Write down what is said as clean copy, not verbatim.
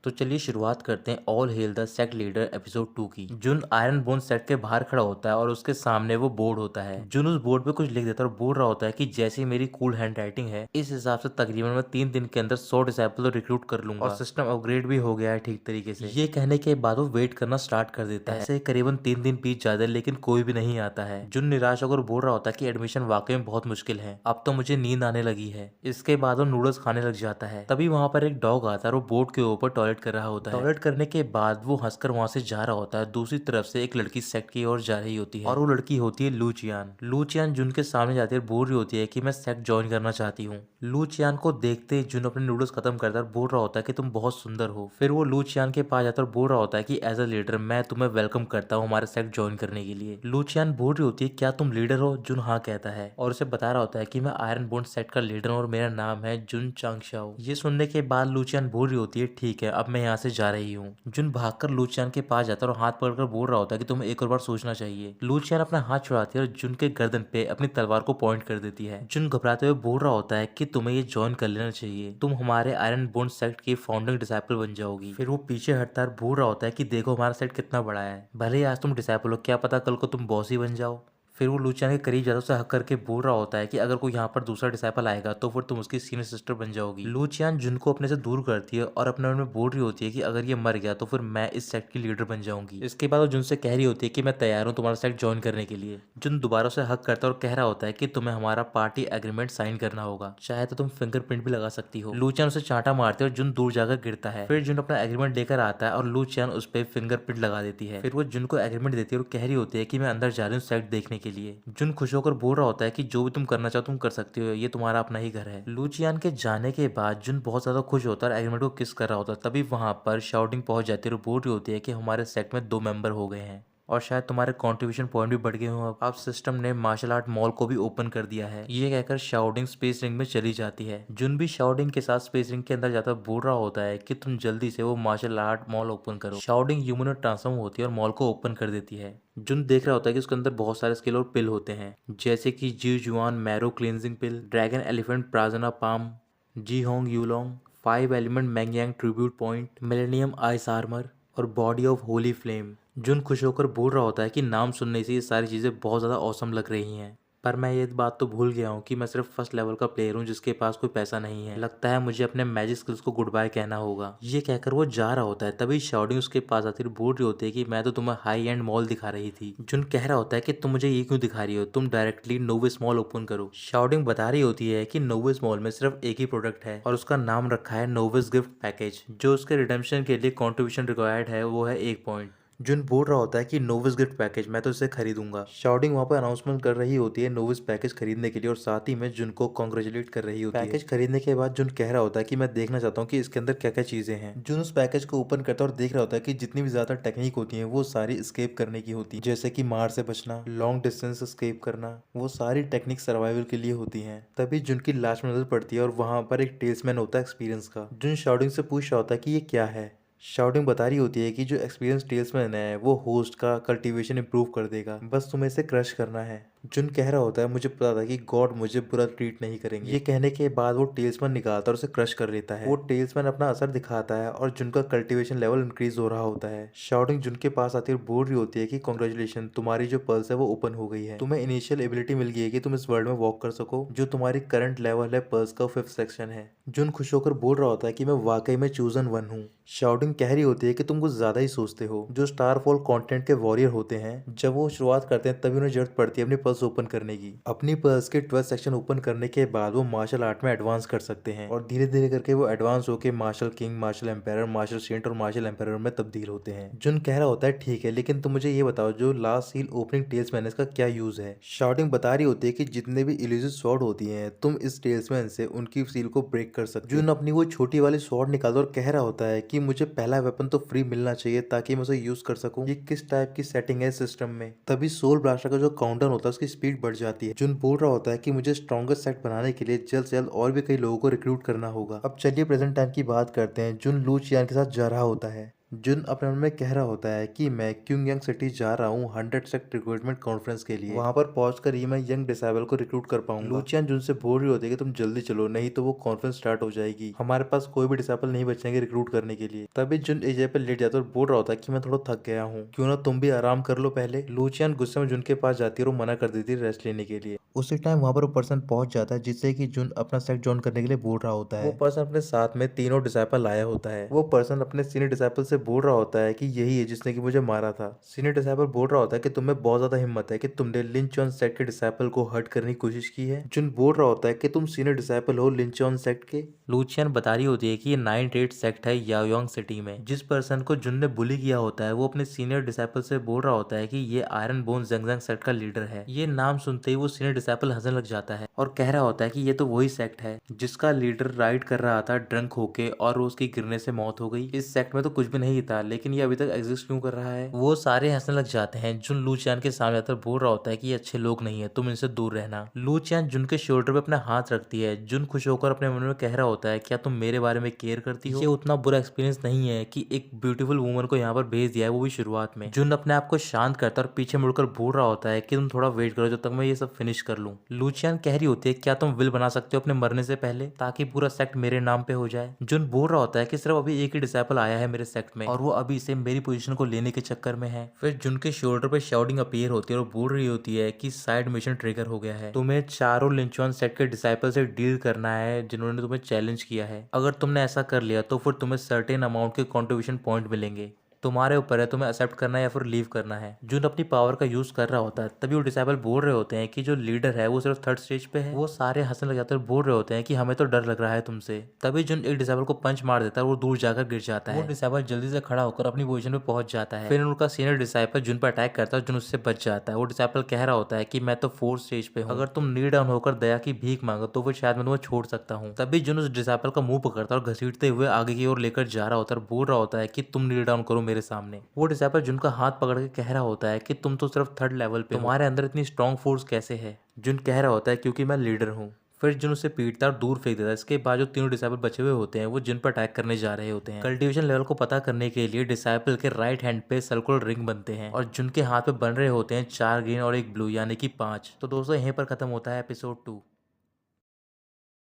तो चलिए शुरुआत करते हैं all hello the sect leader episode 2 की। जुन आयरन बोन सेट के बाहर खड़ा होता है और उसके सामने वो बोर्ड होता है। जुन उस बोर्ड पे कुछ लिख देता है और बोल रहा होता है कि जैसी मेरी कूल हैंड राइटिंग है, इस हिसाब से तकरीबन मैं 3 दिन के अंदर 100 डिसाइपल रिक्रूट कर लूंगा और सिस्टम अपग्रेड भी हो गया है ठीक तरीके से। ये कहने के बाद वो वेट करना स्टार्ट कर देता है। ऐसे करीबन 3 दिन बीत जाते हैं लेकिन कोई भी नहीं आता है। जुन निराश होकर बोल रहा होता है कि एडमिशन वाकई में बहुत मुश्किल है, अब तो मुझे नींद आने लगी है। इसके बाद वो नूडल्स खाने लग जाता है। तभी वहां पर एक डॉग आता है और वो बोर्ड के ऊपर टॉयलेट कर रहा होता है। टॉयलेट करने के बाद वो हंसकर वहां से जा रहा होता है। दूसरी तरफ से एक लड़की सेक्ट की ओर जा रही होती है और वो लड़की होती है लूचियान। लूचियान जुन के सामने जाती है और बोल रही होती है कि मैं सेक्ट ज्वाइन करना चाहती हूँ। लूचियान को देखते ही जुन अपने नूडल्स खत्म करता है और बोल रहा होता है कि तुम बहुत सुंदर हो। फिर वो लूचियान के पास जाता है और बोल रहा होता है कि एज अ लीडर मैं तुम्हें वेलकम करता हूँ हमारे सेक्ट ज्वाइन करने के लिए। लूचियान बोल रही होती है क्या तुम लीडर हो? जुन हाँ कहता है और उसे बता रहा होता है कि मैं आयरन बोन सेक्ट का लीडर हूँ और मेरा नाम है जुन चांगशाओ। ये सुनने के बाद लूचियान बोल रही होती है ठीक है, अब मैं यहाँ से जा रही हूँ। जुन भागकर लूचियान के पास जाता है और हाथ पकड़कर बोल रहा होता है कि तुम्हें एक और बार सोचना चाहिए। लूचियान अपना हाथ छुड़ाती है और जुन के गर्दन पे अपनी तलवार को पॉइंट कर देती है। जुन घबराते हुए बोल रहा होता है कि तुम्हें ये ज्वाइन कर लेना चाहिए, तुम हमारे आयरन बोन सेक्ट की फाउंडिंग डिसाइपल बन जाओगी। फिर वो पीछे हटता है और बोल रहा होता है कि देखो हमारा सेक्ट कितना बड़ा है, भले ही आज तुम डिसाइपल हो, क्या पता कल को तुम बॉस ही बन जाओ। फिर वो लूचियान के करीब जाता उसे हक करके बोल रहा होता है कि अगर कोई यहाँ पर दूसरा डिसाइपल आएगा तो फिर तुम उसकी सीनियर सिस्टर बन जाओगी। लूचियान जुन को अपने से दूर करती है और अपने मन में बोल रही होती है कि अगर ये मर गया तो फिर मैं इस सेक्ट की लीडर बन जाऊंगी। इसके बाद वो जुन से कह रही होती है कि मैं तैयार हूँ तुम्हारा सेक्ट ज्वाइन करने के लिए। जुन दोबारा से हक करता है और कह रहा होता है कि तुम्हें हमारा पार्टी एग्रीमेंट साइन करना होगा, चाहे तो तुम फिंगरप्रिंट भी लगा सकती हो। लूचियान उसे चांटा मारती है और जुन दूर जाकर गिरता है। फिर जुन अपना एग्रीमेंट लेकर आता है और लूचियान उस पर फिंगरप्रिंट लगा देती है। फिर वो जुन को एग्रीमेंट देती है और कह रही होती है कि मैं अंदर जा रही हूँ सेक्ट देखने के लिए। जुन खुश होकर बोल रहा होता है कि जो भी तुम करना चाहो तुम कर सकते हो, ये तुम्हारा अपना ही घर है। लूचियान के जाने के बाद जुन बहुत ज्यादा खुश होता है और एग्रीमेंट को किस कर रहा होता है। तभी वहां पर शाउटिंग पहुंच जाती है और बोल रही होती है कि हमारे सेट में 2 मेंबर हो गए हैं और शायद तुम्हारे कंट्रीब्यूशन पॉइंट भी बढ़ गए हो। अब सिस्टम ने मार्शल आर्ट मॉल को भी ओपन कर दिया है। ये कहकर शाउटिंग स्पेस रिंग में चली जाती है। जुन भी शाउटिंग के साथ स्पेस रिंग के अंदर जाकर बोल रहा होता है कि तुम जल्दी से वो मार्शल आर्ट मॉल ओपन करो। शाउटिंग ह्यूमन में ट्रांसफॉर्म होती है और मॉल को ओपन कर देती है। जुन देख रहा होता है कि उसके अंदर बहुत सारे स्किल और पिल होते हैं, जैसे कि जी जुआन marrow cleansing pill, dragon elephant prajna palm, जी होंग यूलोंग, 5 एलिमेंट मैंगयांग tribute point, millennium ice armour और बॉडी ऑफ होली फ्लेम। जुन खुश होकर बोल रहा होता है कि नाम सुनने से ये सारी चीजें बहुत ज्यादा औसम लग रही हैं, पर मैं ये बात तो भूल गया हूँ कि मैं सिर्फ फर्स्ट लेवल का प्लेयर हूँ जिसके पास कोई पैसा नहीं है। लगता है मुझे अपने मैजिक स्किल्स को गुड बाय कहना होगा। ये कहकर वो जा रहा होता है। तभी शाउटिंग उसके पास आती है, बोल रही होती है कि मैं तो तुम्हें हाई एंड मॉल दिखा रही थी। जुन कह रहा होता है कि तुम मुझे ये क्यों दिखा रही हो, तुम डायरेक्टली नोविस मॉल ओपन करो। शाउटिंग बता रही होती है कि नोविस मॉल में सिर्फ एक ही प्रोडक्ट है और उसका नाम रखा है नोविस गिफ्ट पैकेज। जो उसके रिडेम्पशन के लिए कॉन्ट्रीब्यूशन रिक्वायर्ड है वो है 1 पॉइंट। जुन बोल रहा होता है कि नोविस गिफ्ट पैकेज मैं तो इसे खरीदूंगा। शाउटिंग वहां पर अनाउंसमेंट कर रही होती है नोविस पैकेज खरीदने के लिए और साथ ही में जुन को कॉन्ग्रेचुलेट कर रही होती है। पैकेज खरीदने के बाद जुन कह रहा होता है कि मैं देखना चाहता हूँ कि इसके अंदर क्या क्या चीजें हैं। जुन उस पैकेज को ओपन करता है और देख रहा होता है कि जितनी भी ज्यादा टेक्निक होती है वो सारी स्केप करने की होती है, जैसे कि मार से बचना, लॉन्ग डिस्टेंस स्केप करना, वो सारी टेक्निक सर्वाइवल के लिए होती है। तभी जुन की लास्ट में नजर पड़ती है और वहां पर एक टेल्समैन होता है एक्सपीरियंस का। जुन शाउटिंग से पूछ रहा होता है कि ये क्या है। शाउटिंग बता रही होती है कि जो एक्सपीरियंस टेल्समैन है वो होस्ट का कल्टीवेशन इंप्रूव कर देगा, बस तुम्हें इसे क्रश करना है। जुन कह रहा होता है मुझे पता था कि गॉड मुझे बुरा ट्रीट नहीं करेंगे। ये कहने के बाद वो टेल्समैन निकालता है और उसे क्रश कर लेता है। वो टेल्समैन अपना असर दिखाता है और जुन का कल्टीवेशन लेवल इंक्रीज हो रहा होता है। शाउटिंग जुन के पास आती है और बोल रही होती है कि कांग्रेचुलेशन, तुम्हारी जो पल्स है वो ओपन हो गई है, तुम्हें इनिशियल एबिलिटी मिल गई है कि तुम इस वर्ल्ड में वॉक कर सको। जो तुम्हारी करंट लेवल है पल्स का 5th सेक्शन है। जुन खुश होकर बोल रहा होता है कि मैं वाकई में चूजन वन हूँ। शाउटिंग कह रही होती है कि तुम कुछ ज्यादा ही सोचते हो। जो स्टारफॉल कंटेंट के वॉरियर होते हैं, जब वो शुरुआत करते हैं तभी उन्हें जरूरत पड़ती है अपनी पल्स ओपन करने की। अपनी पल्स के 12th सेक्शन ओपन करने के बाद वो मार्शल आर्ट में एडवांस कर सकते हैं और धीरे धीरे करके वो एडवांस होकर मार्शल किंग, मार्शल एम्पायर, मार्शल सेंट और मार्शल एम्पायर में तब्दील होते हैं। जुन कह रहा होता है ठीक है, लेकिन तुम मुझे ये बताओ जो लास्ट सील ओपनिंग टेल्समैन का क्या यूज है। शाउटिंग बता रही होती है कि जितने भी इल्यूसिव स्वॉर्ड होती हैं तुम इस टेल्समैन से उनकी सील को ब्रेक कर सकते हो। जुन अपनी वो छोटी वाली स्वॉर्ड निकालता और कह रहा होता है कि मुझे पहला वेपन तो फ्री मिलना चाहिए ताकि मैं उसे यूज कर सकूं। ये किस टाइप की सेटिंग है सिस्टम में। तभी सोल ब्लास्टर का जो काउंटर होता है उसकी स्पीड बढ़ जाती है। जुन बोल रहा होता है कि मुझे स्ट्रॉन्गेस्ट सेट बनाने के लिए जल्द से जल्द और भी कई लोगों को रिक्रूट करना होगा। अब चलिए प्रेजेंट टाइम की बात करते हैं। जुन लू चियान के साथ जा रहा होता है। जुन अपने मन में कह रहा होता है कि मैं क्यूंगयांग सिटी जा रहा हूँ 100 सेक्ट रिक्रूटमेंट कॉन्फ्रेंस के लिए। वहाँ पर पहुंचकर ही मैं यंग डिसेबल को रिक्रूट कर पाऊंगा। लूचियन जुन से बोल रही होती है कि तुम जल्दी चलो, नहीं तो वो कॉन्फ्रेंस स्टार्ट हो जाएगी, हमारे पास कोई भी डिसेबल नहीं बचेंगे रिक्रूट करने के लिए। तभी जुन एजे पे लेट जाता है और बोल रहा होता है कि मैं थोड़ा थक गया हूँ, क्यों ना तुम भी आराम कर लो पहले। लूचियन गुस्से में जुन के पास जाती है और वो मना कर देती है रेस्ट लेने के लिए। उसी टाइम वहाँ पर वो पर्सन पहुंच जाता है जिससे कि जुन अपना सेक्ट ज्वाइन करने के लिए बोल रहा होता है। वो पर्सन अपने साथ में तीनों डिसाइपल लाया होता है। वो पर्सन अपने सीनियर डिसाइपल से बोल रहा होता है कि यही है जिसने कि मुझे मारा था। सीनियर डिसाइपल बोल रहा होता है कि तुम्हें बहुत ज्यादा हिम्मत है कि तुमने लिंचॉन सेक्ट के डिसाइपल को हर्ट करने की कोशिश की है। जुन बोल रहा होता है कि तुम सीनियर डिसाइपल हो लिंचॉन सेक्ट के। लूचियन बता रही होती है कि ये 98 सेक्ट है याओयोंग सिटी में। जिस पर्सन को जुन ने बुली किया होता है वो अपने सीनियर डिसाइपल से बोल रहा होता है कि ये आयरन बोन जंगजंग सेक्ट का लीडर है। ये नाम सुनते ही वो सीनियर डिसाइपल हंसने लग जाता है और कह रहा होता है कि ये तो वही सेक्ट है जिसका लीडर राइड कर रहा था ड्रंक होके और उसकी गिरने से मौत हो गई। इस सेक्ट में तो कुछ भी नहीं था, लेकिन ये अभी तक एग्जिस्ट क्यों कर रहा है। वो सारे हंसने लग जाते हैं। जुन लूचियान के सामने आकर बोल रहा होता है कि ये अच्छे लोग नहीं है, तुम इनसे दूर रहना। लूचियान जुन के शोल्डर पे अपना हाथ रखती है। जुन खुश होकर अपने मन में कह रहा होता है क्या तुम मेरे बारे में केयर करती हो। ये उतना बुरा एक्सपीरियंस नहीं है कि एक ब्यूटीफुल वुमन को यहाँ पर भेज दिया है, वो भी शुरुआत में। जुन अपने आप को शांत करता है और पीछे मुड़कर बोल रहा होता है कि तुम थोड़ा वेट करो जब तक मैं ये सब फिनिश कर लूं। लूचियान कह रही होती है क्या तुम विल बना सकते हो अपने मरने से पहले, ताकि पूरा सेक्ट मेरे नाम पे हो जाए। जुन बोल रहा होता है कि सिर्फ अभी एक ही डिसाइपल आया है मेरे सेक्ट में और वो अभी से मेरी पोजीशन को लेने के चक्कर में है। फिर जुन के शोल्डर पे शाउटिंग अपीयर होती है और बोल रही होती है कि साइड मिशन ट्रिगर हो गया है, तुम्हें चारों लिंचॉन सेक्ट के डिसाइपल से डील करना है जिन्होंने तुम्हें चैलेंज किया है। अगर तुमने ऐसा कर लिया तो फिर तुम्हें सर्टेन अमाउंट के कॉन्ट्रीब्यूशन पॉइंट मिलेंगे। तुम्हारे ऊपर है तुम्हें एक्सेप्ट करना है या फिर लीव करना है। जुन अपनी पावर का यूज कर रहा होता है तभी वो डिसाइपल बोल रहे होते हैं कि जो लीडर है वो सिर्फ थर्ड स्टेज पे है। वो सारे हंसने लग जाते हैं और बोल रहे होते हैं कि हमें तो डर लग रहा है तुमसे। तभी जुन एक डिसाइपल को पंच मार देता है और वो दूर जाकर गिर जाता है। वो डिसाइपल जल्दी से खड़ा होकर अपनी पोजीशन पे पहुंच जाता है। फिर उनका सीनियर डिसाइपल जुन पर अटैक करता है, जुन उससे बच जाता है। वो डिसाइपल कह रहा होता है कि मैं तो फोर्थ स्टेज पे हूँ, अगर तुम नी डाउन होकर दया की भीख मांगो तो फिर शायद मैं तुम्हें छोड़ सकता हूँ। तभी जुन उस डिसाइपल का मुंह पकड़ता है और घसीटते हुए आगे की ओर लेकर जा रहा होता है और बोल रहा होता है कि तुम नी डाउन करो मेरे सामने। वो डिसाइपल जुन का हाथ पकड़ के कह रहा होता है कि तुम तो सिर्फ थर्ड लेवल पे हो, तुम्हारे अंदर इतनी स्ट्रॉन्ग फोर्स कैसे है। जुन कह रहा होता है क्योंकि मैं लीडर हूँ। फिर जुन उसे पीटता और दूर फेंक देता है। इसके बाद जो तीनों डिसाइपल बचे हुए होते हैं वो जुन पर अटैक करने जा रहे होते हैं। कल्टीवेशन लेवल को पता करने के लिए डिसाइपल के राइट हैंड पे सर्कुलर रिंग बनते हैं और जुन के हाथ पे बन रहे होते हैं 4 ग्रीन और 1 ब्लू यानी कि 5। तो दोस्तों यहीं पर खत्म होता है एपिसोड 2।